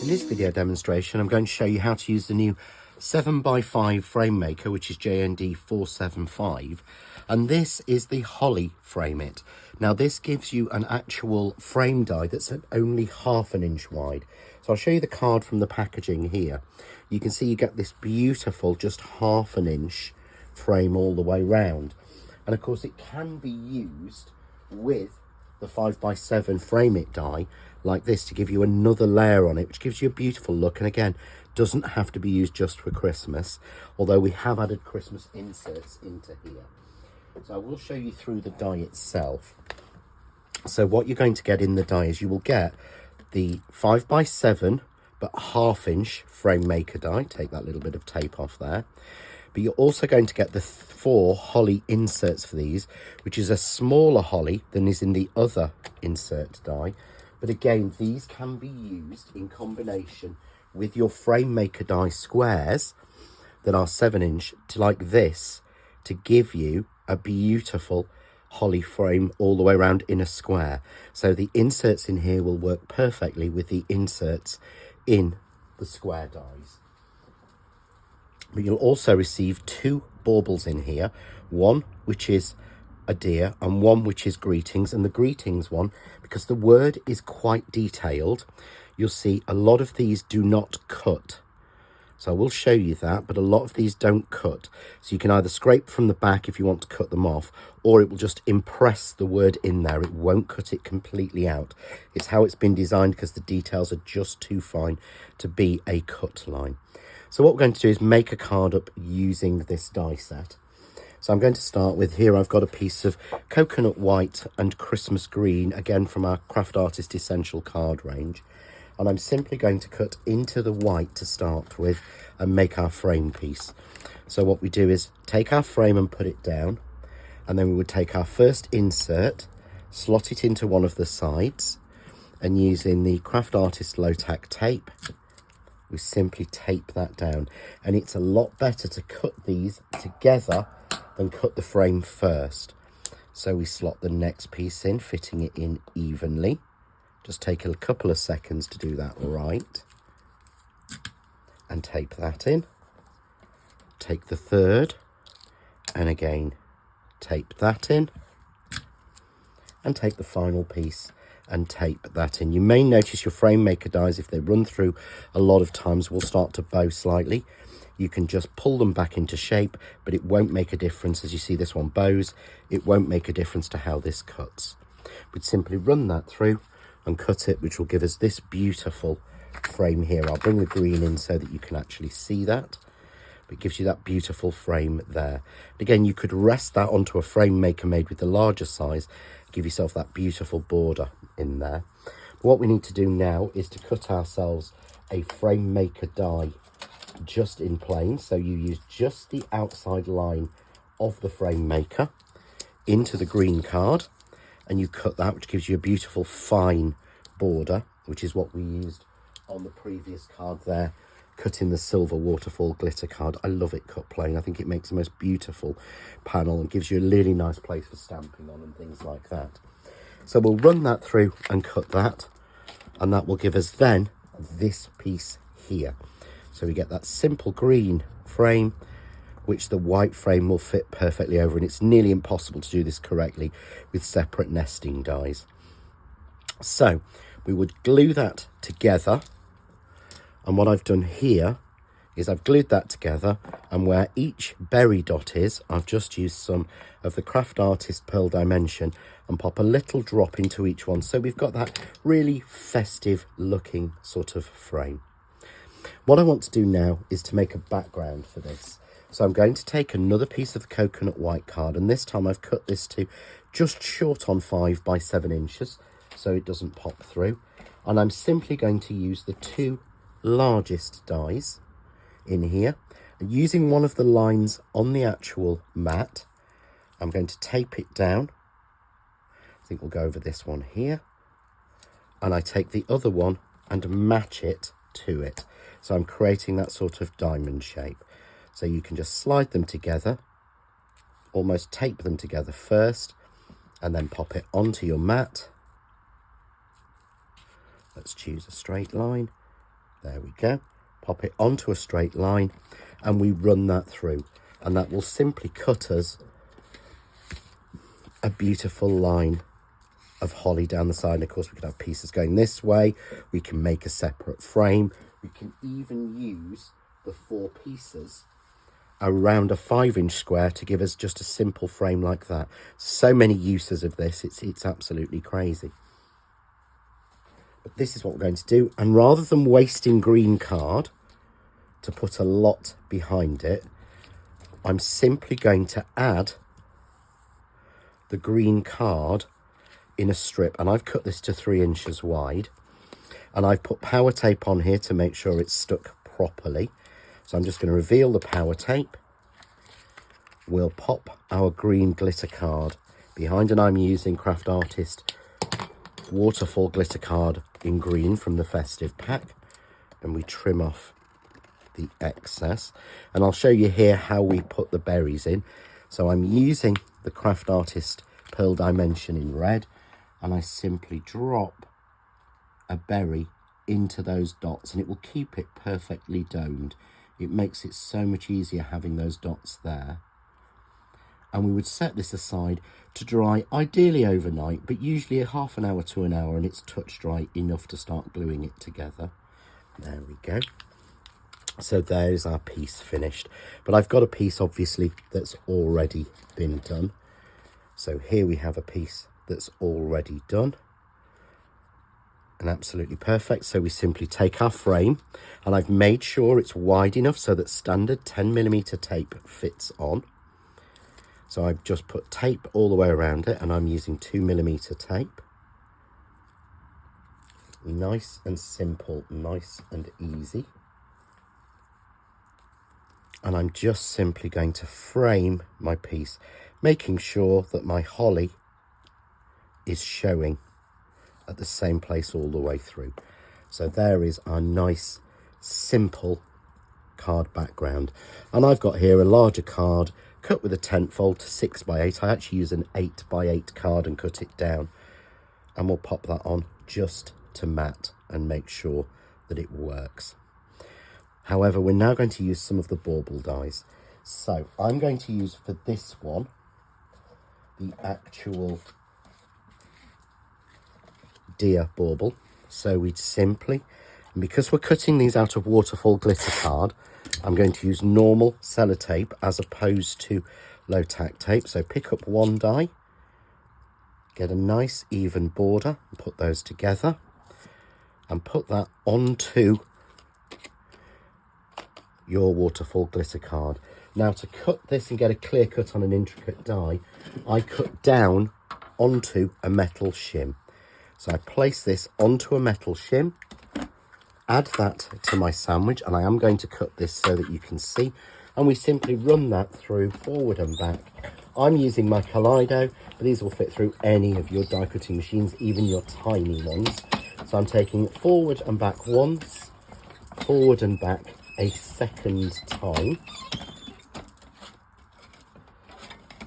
In this video demonstration, I'm going to show you how to use the new 7x5 frame maker, which is JND475, and this is the Holly frame it. Now this gives you an actual frame die that's at only 1/2 inch wide. So I'll show you the card from the packaging here. You can see you get this beautiful just 1/2 inch frame all the way round, and of course it can be used with the 5x7 frame it die like this to give you another layer on it, which gives you a beautiful look, and again doesn't have to be used just for Christmas, although we have added Christmas inserts into here. So I will show you through the die itself. So what you're going to get in the die is you will get the 5x7 but 1/2 inch frame maker die. Take that little bit of tape off there. But you're also going to get the 4 Holly inserts for these, which is a smaller Holly than is in the other insert die. But again, these can be used in combination with your frame maker die squares that are 7 inch to like this, to give you a beautiful Holly frame all the way around in a square. So the inserts in here will work perfectly with the inserts in the square dies. But you'll also receive 2 baubles in here, one which is a deer and one which is greetings. And the greetings one, because the word is quite detailed, you'll see a lot of these do not cut. So I will show you that, but a lot of these don't cut. So you can either scrape from the back if you want to cut them off, or it will just impress the word in there. It won't cut it completely out. It's how it's been designed, because the details are just too fine to be a cut line. So what we're going to do is make a card up using this die set. So I'm going to start with, here I've got a piece of coconut white and Christmas green, again from our Craft Artist Essential card range. And I'm simply going to cut into the white to start with and make our frame piece. So what we do is take our frame and put it down, and then we would take our first insert, slot it into one of the sides, and using the Craft Artist low tack tape, we simply tape that down. And it's a lot better to cut these together than cut the frame first. So we slot the next piece in, fitting it in evenly. Just take a couple of seconds to do that right. And tape that in. Take the third, and again tape that in. And take the final piece and tape that in. You may notice your frame maker dies, if they run through a lot of times, will start to bow slightly. You can just pull them back into shape, but it won't make a difference. As you see, this one bows. It won't make a difference to how this cuts. We'd simply run that through and cut it, which will give us this beautiful frame here. I'll bring the green in so that you can actually see that. It gives you that beautiful frame there. And again, you could rest that onto a frame maker made with the larger size, give yourself that beautiful border in there. But what we need to do now is to cut ourselves a frame maker die just in plain. So you use just the outside line of the frame maker into the green card, and you cut that, which gives you a beautiful fine border, which is what we used on the previous card there, cutting the silver waterfall glitter card. I love it cut plain. I think it makes the most beautiful panel and gives you a really nice place for stamping on and things like that. So we'll run that through and cut that, and that will give us then this piece here. So we get that simple green frame, which the white frame will fit perfectly over, and it's nearly impossible to do this correctly with separate nesting dies. So we would glue that together, and what I've done here is I've glued that together, and where each berry dot is, I've just used some of the Craft Artist Pearl Dimension and pop a little drop into each one, so we've got that really festive looking sort of frame. What I want to do now is to make a background for this. So I'm going to take another piece of the coconut white card, and this time I've cut this to just short on 5x7 inches so it doesn't pop through. And I'm simply going to use the 2 largest dies in here, and using one of the lines on the actual mat, I'm going to tape it down. I think we'll go over this one here, and I take the other one and match it to it. So I'm creating that sort of diamond shape. So you can just slide them together, almost tape them together first, and then pop it onto your mat. Let's choose a straight line, There we go. Pop it onto a straight line and we run that through, and that will simply cut us a beautiful line of holly down the side. And of course we could have pieces going this way. We can make a separate frame. We can even use the 4 pieces around a 5-inch square to give us just a simple frame like that. So many uses of this, it's absolutely crazy. But this is what we're going to do, and rather than wasting green card to put a lot behind it, I'm simply going to add the green card in a strip, and I've cut this to 3 inches wide, and I've put power tape on here to make sure it's stuck properly. So I'm just going to reveal the power tape. We'll pop our green glitter card behind, and I'm using Craft Artist waterfall glitter card in green from the festive pack, and we trim off the excess. And I'll show you here how we put the berries in. So I'm using the Craft Artist Pearl Dimension in red, and I simply drop a berry into those dots, and it will keep it perfectly domed. It makes it so much easier having those dots there. And we would set this aside to dry, ideally overnight, but usually a half an hour to an hour, and it's touch dry enough to start gluing it together. There we go. So there's our piece finished. But I've got a piece obviously that's already been done. So here we have a piece that's already done. And absolutely perfect. So we simply take our frame, and I've made sure it's wide enough so that standard 10mm tape fits on. So I've just put tape all the way around it, and I'm using 2mm tape. Nice and simple, nice and easy. And I'm just simply going to frame my piece, making sure that my holly is showing at the same place all the way through. So there is our nice, simple card background. And I've got here a larger card cut with a tent fold to 6x8. I actually use an 8x8 card and cut it down. And we'll pop that on just to mat and make sure that it works. However, we're now going to use some of the bauble dies. So I'm going to use for this one the actual deer bauble. So we'd simply, and because we're cutting these out of waterfall glitter card, I'm going to use normal sellotape as opposed to low tack tape. So pick up one die, get a nice even border, and put those together, and put that onto your waterfall glitter card. Now to cut this and get a clear cut on an intricate die, I cut down onto a metal shim. So I place this onto a metal shim, add that to my sandwich, and I am going to cut this so that you can see, and we simply run that through forward and back. I'm using my Kaleido, but these will fit through any of your die cutting machines, even your tiny ones. So I'm taking it forward and back once, forward and back a second time,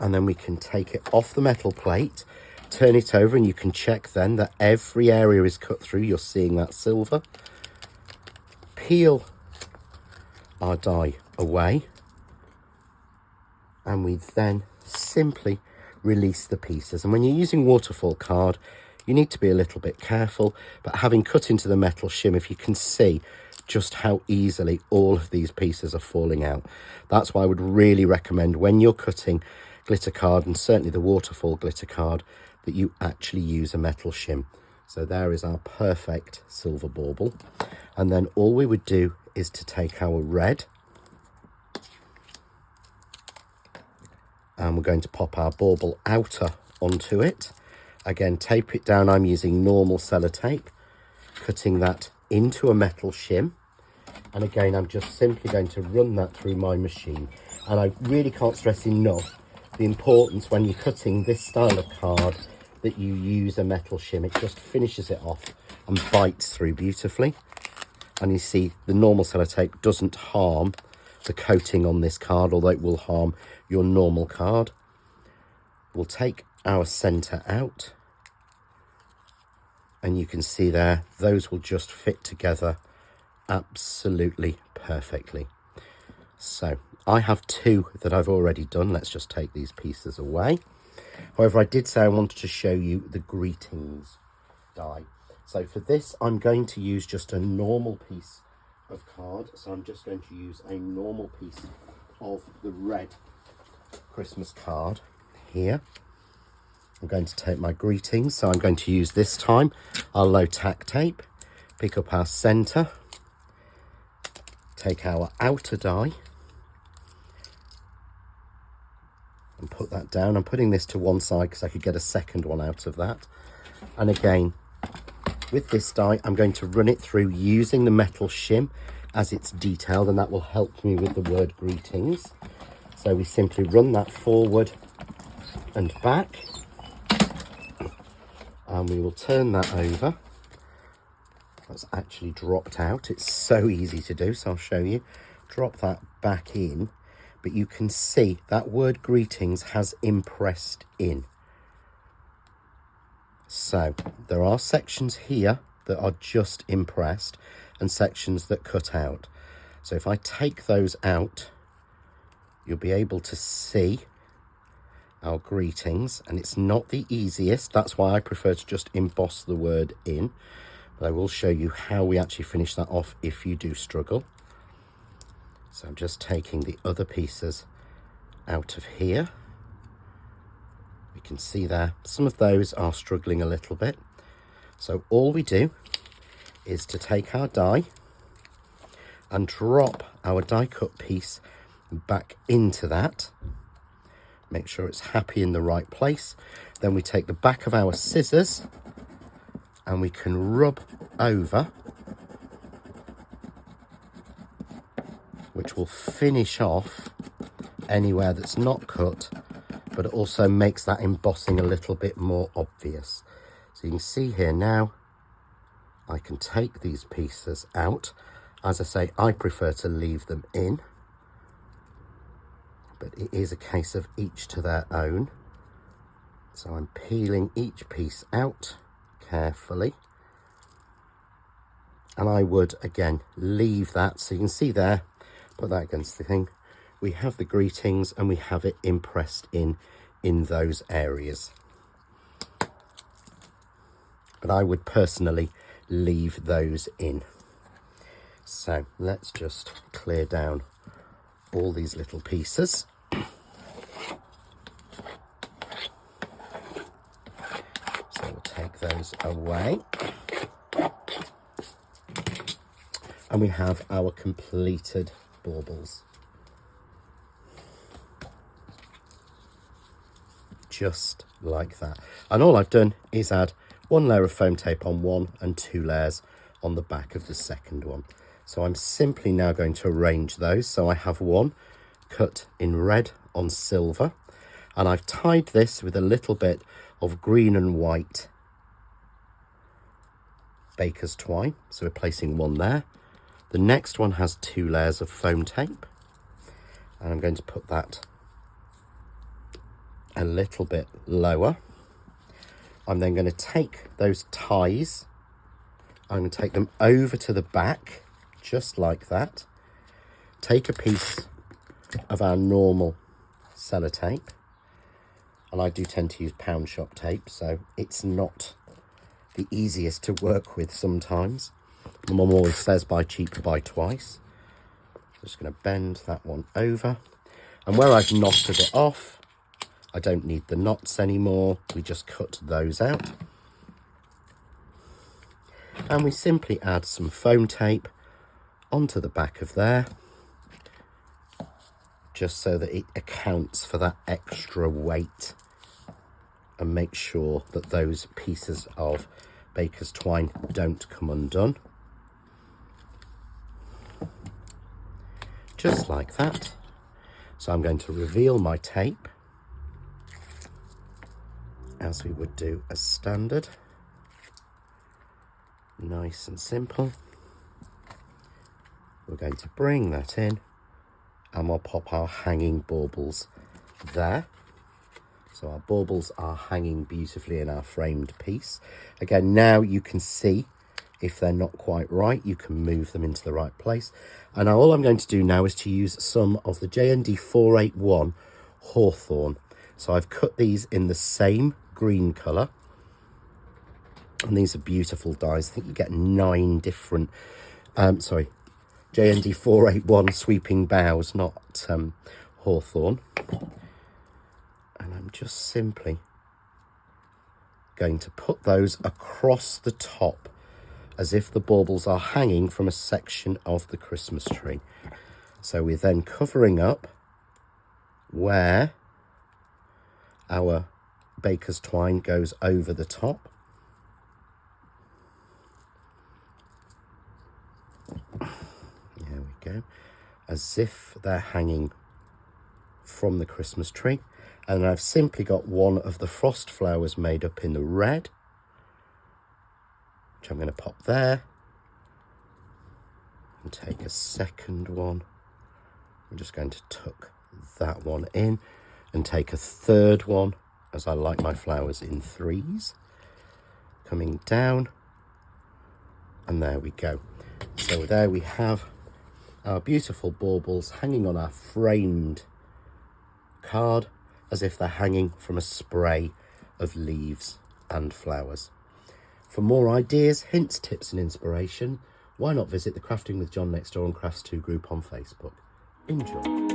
and then we can take it off the metal plate, turn it over, and you can check then that every area is cut through. You're seeing that silver. Peel our die away, and we then simply release the pieces. And when you're using waterfall card, you need to be a little bit careful, but having cut into the metal shim, if you can see just how easily all of these pieces are falling out. That's why I would really recommend when you're cutting glitter card, and certainly the waterfall glitter card, that you actually use a metal shim. So there is our perfect silver bauble. And then all we would do is to take our red, and we're going to pop our bauble outer onto it. Again, tape it down. I'm using normal sellotape, cutting that into a metal shim. And again, I'm just simply going to run that through my machine. And I really can't stress enough the importance when you're cutting this style of card that you use a metal shim. It just finishes it off and bites through beautifully. And you see the normal sellotape doesn't harm the coating on this card, although it will harm your normal card. We'll take our center out, and you can see there, those will just fit together absolutely perfectly. So I have 2 that I've already done. Let's just take these pieces away. However, I did say I wanted to show you the greetings die. So for this, I'm going to use just a normal piece of card. So I'm just going to use a normal piece of the red Christmas card here. I'm going to take my greetings. So I'm going to use this time our low tack tape, pick up our centre, take our outer die and put that down. I'm putting this to one side because I could get a second one out of that. And again, with this die, I'm going to run it through using the metal shim as it's detailed, and that will help me with the word greetings. So we simply run that forward and back, and we will turn that over. That's actually dropped out. It's so easy to do, so I'll show you. Drop that back in, but you can see that word greetings has impressed in. So there are sections here that are just impressed and sections that cut out. So if I take those out, you'll be able to see our greetings, and it's not the easiest. That's why I prefer to just emboss the word in, but I will show you how we actually finish that off if you do struggle. So I'm just taking the other pieces out of here. You can see there, some of those are struggling a little bit. So all we do is to take our die and drop our die cut piece back into that. Make sure it's happy in the right place. Then we take the back of our scissors and we can rub over, which will finish off anywhere that's not cut, but it also makes that embossing a little bit more obvious. So you can see here now, I can take these pieces out. As I say, I prefer to leave them in, but it is a case of each to their own. So I'm peeling each piece out carefully. And I would, again, leave that. So you can see there, put that against the thing. We have the greetings and we have it impressed in those areas. But I would personally leave those in. So let's just clear down all these little pieces. So we'll take those away. And we have our completed baubles. Just like that. And all I've done is add 1 layer of foam tape on one and 2 layers on the back of the second one. So I'm simply now going to arrange those. So I have one cut in red on silver, and I've tied this with a little bit of green and white baker's twine. So we're placing one there. The next one has 2 layers of foam tape, and I'm going to put that a little bit lower. I'm then going to take those ties, I'm going to take them over to the back, just like that. Take a piece of our normal sellotape, and I do tend to use pound shop tape, so it's not the easiest to work with sometimes. My mum always says buy cheap, buy twice. Just going to bend that one over, and where I've knotted it off, I don't need the knots anymore. We just cut those out. And we simply add some foam tape onto the back of there, just so that it accounts for that extra weight, and make sure that those pieces of baker's twine don't come undone. Just like that. So I'm going to reveal my tape, as we would do as standard. Nice and simple. We're going to bring that in, and we'll pop our hanging baubles there. So our baubles are hanging beautifully in our framed piece. Again, now you can see If they're not quite right, you can move them into the right place. And all I'm going to do now is to use some of the JND475 Hawthorn. So I've cut these in the same green colour. And these are beautiful dies. I think you get 9 different, JND475 Sweeping Boughs, not Hawthorn. And I'm just simply going to put those across the top as if the baubles are hanging from a section of the Christmas tree. So we're then covering up where our baker's twine goes over the top. There we go. As if they're hanging from the Christmas tree. And I've simply got one of the frost flowers made up in the red, which I'm going to pop there. And take a second one. I'm just going to tuck that one in and take a third one, as I like my flowers in 3s. Coming down. And there we go. So there we have our beautiful baubles hanging on our framed card, as if they're hanging from a spray of leaves and flowers. For more ideas, hints, tips and inspiration, why not visit the Crafting with John Next Door and Crafts 2 group on Facebook. Enjoy.